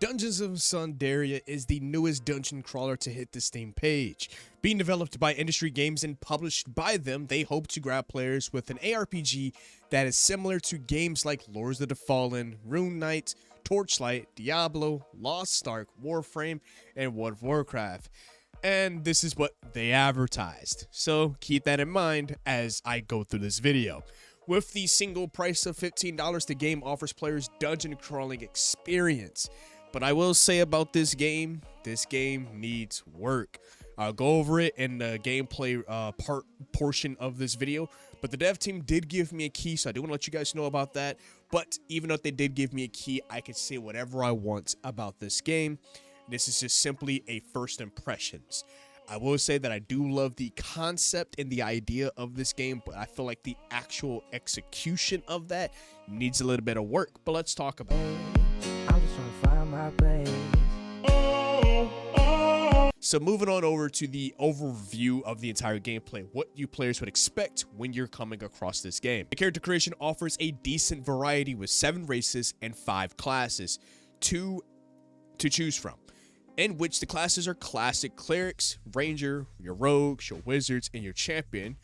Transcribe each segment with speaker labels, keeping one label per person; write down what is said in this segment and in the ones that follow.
Speaker 1: Dungeons of Sundaria is the newest dungeon crawler to hit the Steam page. Being developed by Industry Games and published by them, they hope to grab players with an ARPG that is similar to games like Lords of the Fallen, Rune Knights, Torchlight, Diablo, Lost Ark, Warframe, and World of Warcraft. And this is what they advertised. So keep that in mind as I go through this video. With the single price of $15, the game offers players dungeon crawling experience. But I will say about this game needs work. I'll go over it in the gameplay portion of this video. But the dev team did give me a key, so I do want to let you guys know about that. But even though they did give me a key, I can say whatever I want about this game. This is just simply a first impressions. I will say that I do love the concept and the idea of this game, but I feel like the actual execution of that needs a little bit of work. But let's talk about it.
Speaker 2: I'm just trying to find my place.
Speaker 1: So moving on over to the overview of the entire gameplay, what you players would expect when you're coming across this game. The character creation offers a decent variety with 7 races and 5 classes to choose from, in which the classes are classic clerics, ranger, your rogues, your wizards, and your champion,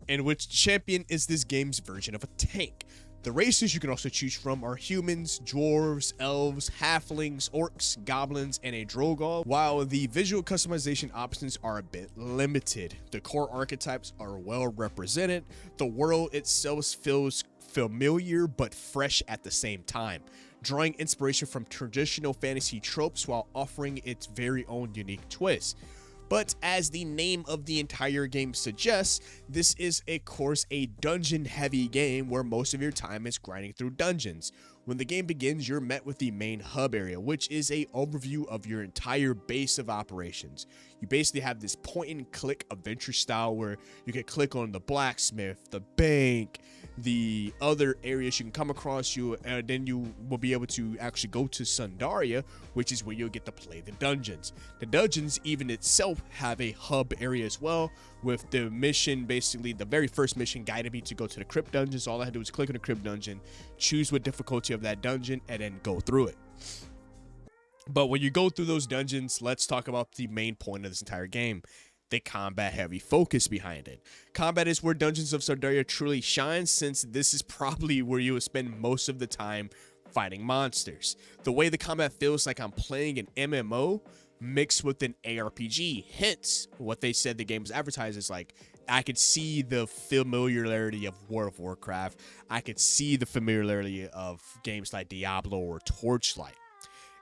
Speaker 1: in which the champion is this game's version of a tank. The races you can also choose from are humans, dwarves, elves, halflings, orcs, goblins, and a drogoth, while the visual customization options are a bit limited. The core archetypes are well represented. The world itself feels familiar but fresh at the same time, drawing inspiration from traditional fantasy tropes while offering its very own unique twist. But as the name of the entire game suggests, this is of course a dungeon heavy game where most of your time is grinding through dungeons. When the game begins, you're met with the main hub area, which is an overview of your entire base of operations. You basically have this point and click adventure style where you can click on the blacksmith, the bank, the other areas you can come across and then you will be able to actually go to Sundaria, which is where you'll get to play the dungeons. The dungeons even itself have a hub area as well, with the mission, basically the very first mission guided me to go to the crypt dungeons. All I had to do was click on the crypt dungeon, choose what difficulty of that dungeon, and then go through it. But when you go through those dungeons, let's talk about the main point of this entire game. The combat heavy focus behind it. Combat is where Dungeons of Sundaria truly shines, since this is probably where you will spend most of the time fighting monsters. The way the combat feels like I'm playing an MMO mixed with an ARPG. Hence, what they said the game was advertised is like, I could see the familiarity of World of Warcraft. I could see the familiarity of games like Diablo or Torchlight.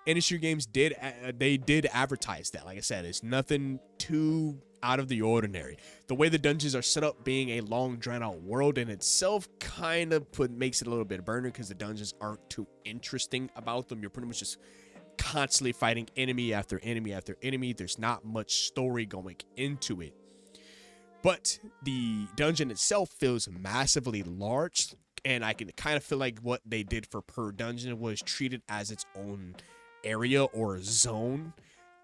Speaker 1: Industry Games did advertise that. Like I said, it's nothing too out of the ordinary. The way the dungeons are set up, being a long drawn out world in itself, kind of makes it a little bit burner, because the dungeons aren't too interesting about them. You're pretty much just constantly fighting enemy after enemy after enemy. There's not much story going into it. But the dungeon itself feels massively large, and I can kind of feel like what they did for per dungeon was treated as its own area or zone,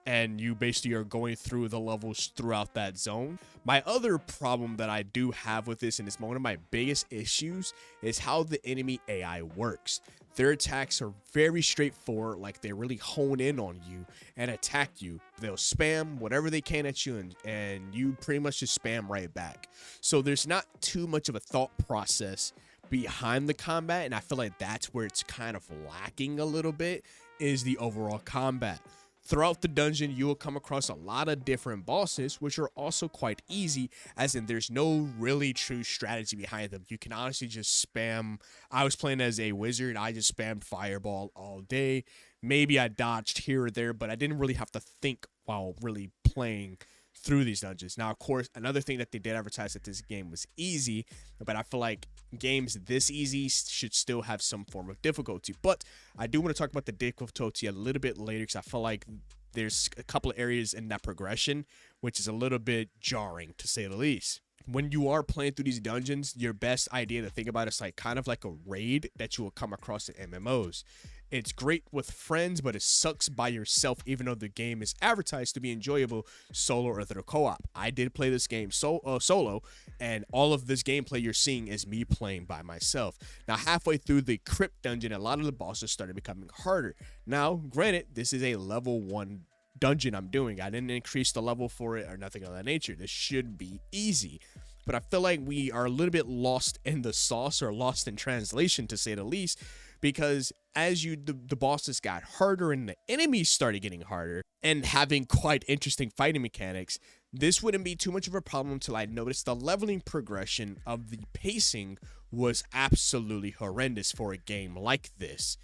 Speaker 1: and you basically are going through the levels throughout that zone. My other problem that I do have with this, and it's one of my biggest issues, is how the enemy AI works. Their attacks are very straightforward, like they really hone in on you and attack you. They'll spam whatever they can at you, and you pretty much just spam right back. So there's not too much of a thought process behind the combat, and I feel like that's where it's kind of lacking a little bit, is the overall combat. Throughout the dungeon, you will come across a lot of different bosses, which are also quite easy, as in there's no really true strategy behind them. You can honestly just spam. I was playing as a wizard. I just spammed fireball all day. Maybe I dodged here or there, but I didn't really have to think while really playing through these dungeons. Now, of course, another thing that they did advertise that this game was easy, but I feel like games this easy should still have some form of difficulty. But I do want to talk about the difficulty a little bit later, because I feel like there's a couple of areas in that progression which is a little bit jarring, to say the least. When you are playing through these dungeons, your best idea to think about is like kind of like a raid that you will come across in MMOs. It's great with friends, but it sucks by yourself, even though the game is advertised to be enjoyable solo or through co-op. I did play this game solo, and all of this gameplay you're seeing is me playing by myself. Now, halfway through the crypt dungeon, a lot of the bosses started becoming harder. Now, granted, this is a level 1 dungeon I'm doing. I didn't increase the level for it or nothing of that nature. This should be easy. But I feel like we are a little bit lost in the sauce, or lost in translation, to say the least, because as the bosses got harder and the enemies started getting harder and having quite interesting fighting mechanics, this wouldn't be too much of a problem until I noticed the leveling progression of the pacing was absolutely horrendous for a game like this.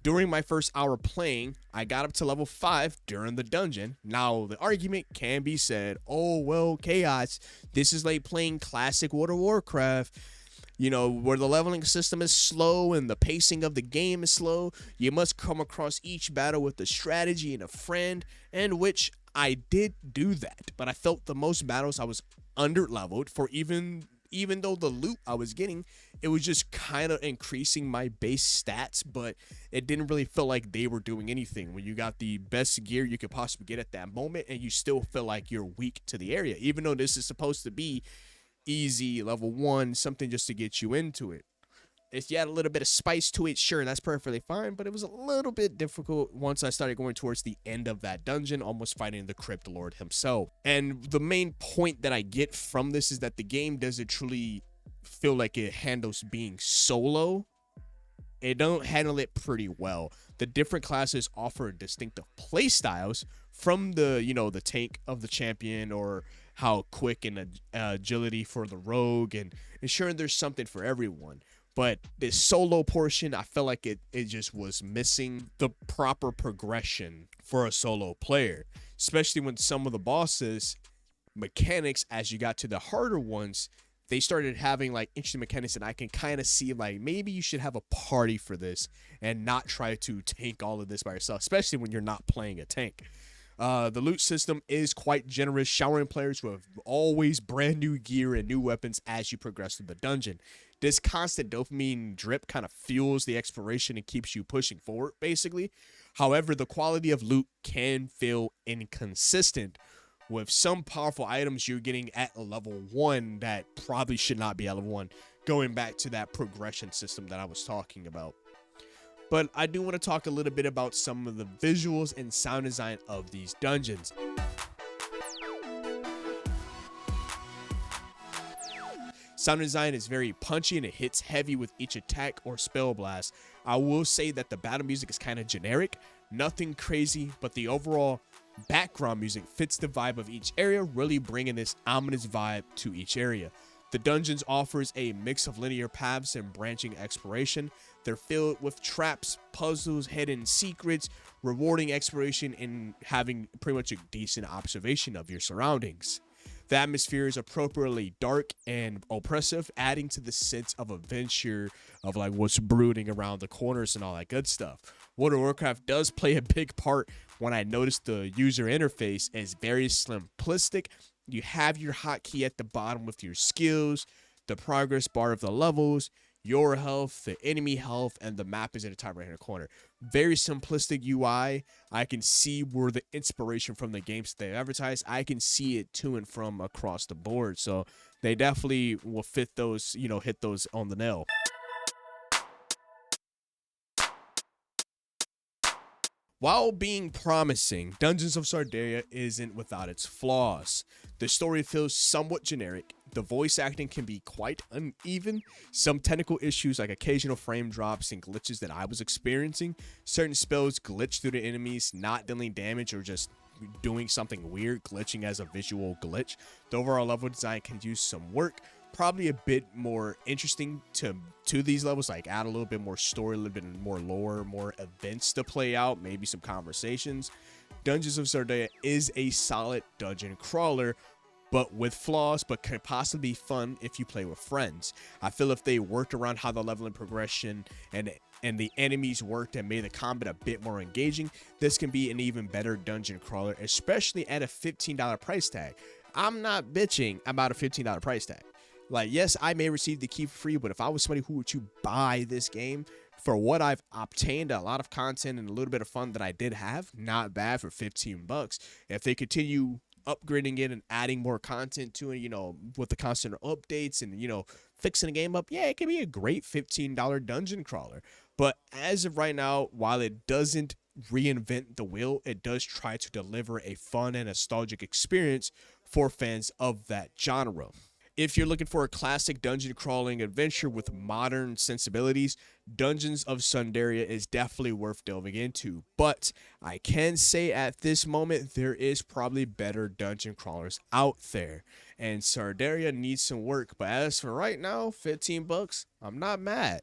Speaker 1: During my first hour playing, I got up to level 5 during the dungeon. Now, the argument can be said, oh, well, Chaos, this is like playing classic World of Warcraft, you know, where the leveling system is slow and the pacing of the game is slow. You must come across each battle with a strategy and a friend, and which I did do that. But I felt the most battles I was under-leveled for, even though the loot I was getting, it was just kind of increasing my base stats, but it didn't really feel like they were doing anything when you got the best gear you could possibly get at that moment, and you still feel like you're weak to the area, even though this is supposed to be easy, level 1, something just to get you into it. If you had a little bit of spice to it, sure, that's perfectly fine, but it was a little bit difficult once I started going towards the end of that dungeon, almost fighting the Crypt Lord himself. And the main point that I get from this is that the game doesn't truly feel like it handles being solo. It don't handle it pretty well. The different classes offer distinctive play styles, from the, you know, the tank of the champion, or how quick and agility for the rogue, and ensuring there's something for everyone. But this solo portion, I felt like it just was missing the proper progression for a solo player, especially when some of the bosses mechanics, as you got to the harder ones, they started having like interesting mechanics, and I can kind of see like maybe you should have a party for this and not try to tank all of this by yourself, especially when you're not playing a tank. The loot system is quite generous, showering players with always brand new gear and new weapons as you progress through the dungeon. This constant dopamine drip kind of fuels the exploration and keeps you pushing forward, basically. However, the quality of loot can feel inconsistent, with some powerful items you're getting at level 1 that probably should not be at level 1, going back to that progression system that I was talking about. But I do want to talk a little bit about some of the visuals and sound design of these dungeons. Sound design is very punchy, and it hits heavy with each attack or spell blast. I will say that the battle music is kind of generic, nothing crazy, but the overall background music fits the vibe of each area, really bringing this ominous vibe to each area. The dungeons offers a mix of linear paths and branching exploration. They're filled with traps, puzzles, hidden secrets, rewarding exploration, and having pretty much a decent observation of your surroundings. The atmosphere is appropriately dark and oppressive, adding to the sense of adventure of like what's brooding around the corners and all that good stuff. World of Warcraft does play a big part when I noticed the user interface is very simplistic. You have your hotkey at the bottom with your skills, the progress bar of the levels, your health, the enemy health, and the map is in the top right hand corner. Very simplistic UI. I can see where the inspiration from the games they advertise, I can see it to and from across the board. So they definitely will fit those, you know, hit those on the nail. While being promising, Dungeons of Sundaria isn't without its flaws. The story feels somewhat generic, the voice acting can be quite uneven, some technical issues like occasional frame drops and glitches that I was experiencing, certain spells glitch through the enemies, not dealing damage or just doing something weird, glitching as a visual glitch. The overall level design can use some work, probably a bit more interesting to these levels, like add a little bit more story, a little bit more lore, more events to play out, maybe some conversations. Dungeons of Sundaria is a solid dungeon crawler, but with flaws, but could possibly be fun if you play with friends. I feel if they worked around how the leveling progression and the enemies worked and made the combat a bit more engaging, this can be an even better dungeon crawler, especially at a $15 price tag. I'm not bitching about a $15 price tag. Like, yes, I may receive the key for free, but if I was somebody who would to buy this game for what I've obtained, a lot of content and a little bit of fun that I did have, not bad for 15 bucks. If they continue upgrading it and adding more content to it, you know, with the constant updates and, you know, fixing the game up, yeah, it can be a great $15 dungeon crawler. But as of right now, while it doesn't reinvent the wheel, it does try to deliver a fun and nostalgic experience for fans of that genre. If you're looking for a classic dungeon crawling adventure with modern sensibilities, Dungeons of Sundaria is definitely worth delving into. But I can say at this moment, there is probably better dungeon crawlers out there. And Sundaria needs some work. But as for right now, 15 bucks, I'm not mad.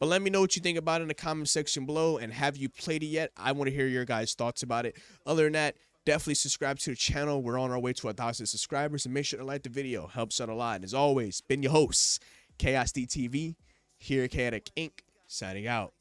Speaker 1: But let me know what you think about it in the comment section below. And have you played it yet? I want to hear your guys' thoughts about it. Other than that, definitely subscribe to the channel. We're on our way to 1,000 subscribers. And make sure to like the video. Helps out a lot. And as always, been your hosts, Chaos DTV, here at Chaotic Inc., signing out.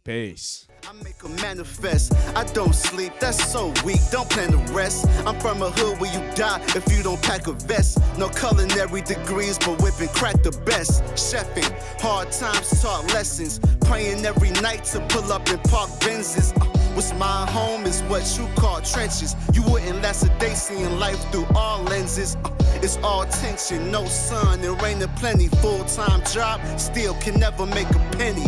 Speaker 1: Peace.
Speaker 3: I make a manifest. I don't sleep, that's so weak. Don't plan to rest. I'm from a hood where you die if you don't pack a vest. No culinary degrees, but whipping crack the best. Chefing, hard times taught lessons. Praying every night to pull up in park Benzes. What's my home is what you call trenches. You wouldn't last a day seeing life through all lenses. It's all tension, no sun, and rain and plenty. Full-time job, still can never make a penny.